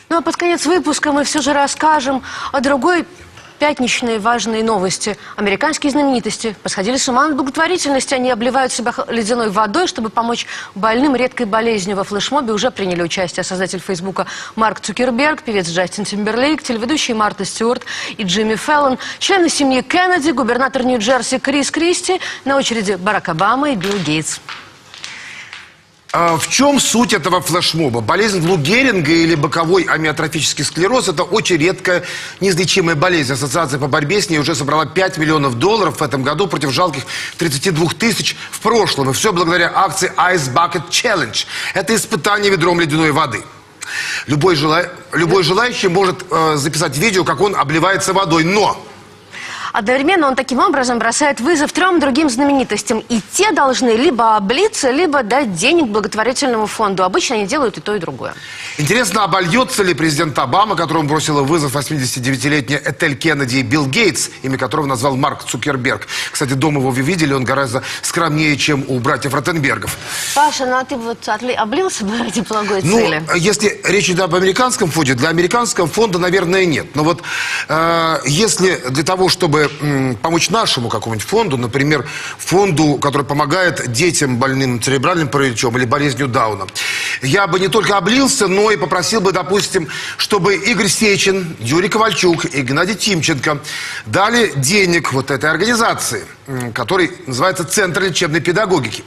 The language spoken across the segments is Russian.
Ну а под конец выпуска мы все же расскажем о другой пятничной важной новости. Американские знаменитости посходили с ума от благотворительности. Они обливают себя ледяной водой, чтобы помочь больным редкой болезнью. Во флешмобе уже приняли участие создатель Фейсбука Марк Цукерберг, певец Джастин Тимберлейк, телеведущие Марта Стюарт и Джимми Фэллон, члены семьи Кеннеди, губернатор Нью-Джерси Крис Кристи, на очереди Барак Обама и Билл Гейтс. В чем суть этого флешмоба? Болезнь Лу Геринга или боковой амиотрофический склероз – это очень редкая неизлечимая болезнь. Ассоциация по борьбе с ней уже собрала $5 миллионов в этом году против жалких 32 тысяч в прошлом. И все благодаря акции Ice Bucket Challenge. Это испытание ведром ледяной воды. Любой желающий может записать видео, как он обливается водой. Но одновременно он таким образом бросает вызов 3 другим знаменитостям. И те должны либо облиться, либо дать денег благотворительному фонду. Обычно они делают и то, и другое. Интересно, обольется ли президент Обама, которому бросила вызов 89-летняя Этель Кеннеди, и Билл Гейтс, имя которого назвал Марк Цукерберг. Кстати, дома его вы видели, он гораздо скромнее, чем у братьев Ротенбергов. Паша, ну а ты вот облился бы ради благой цели? Ну, если речь идет об американском фонде, для американского фонда, наверное, нет. Но вот если для того, чтобы помочь нашему какому-нибудь фонду, например, фонду, который помогает детям больным церебральным параличом или болезнью Дауна, я бы не только облился, но и попросил бы, допустим, чтобы Игорь Сечин, Юрий Ковальчук и Геннадий Тимченко дали денег вот этой организации, который называется Центр лечебной педагогики.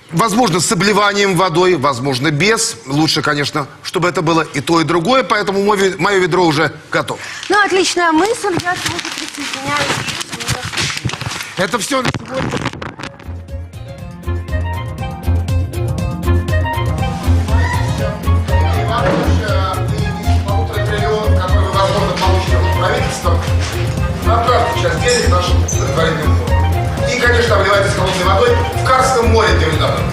Возможно, с обливанием водой, возможно, без. Лучше, конечно, чтобы это было и то, и другое. Поэтому мое ведро уже готово. Ну, отличная мысль. Я тоже присоединяюсь. Это все на сегодня. Направьте часть денег нашим благотворительным фондам. И, конечно, обливайтесь холодной водой в Карском море, где вы недавно.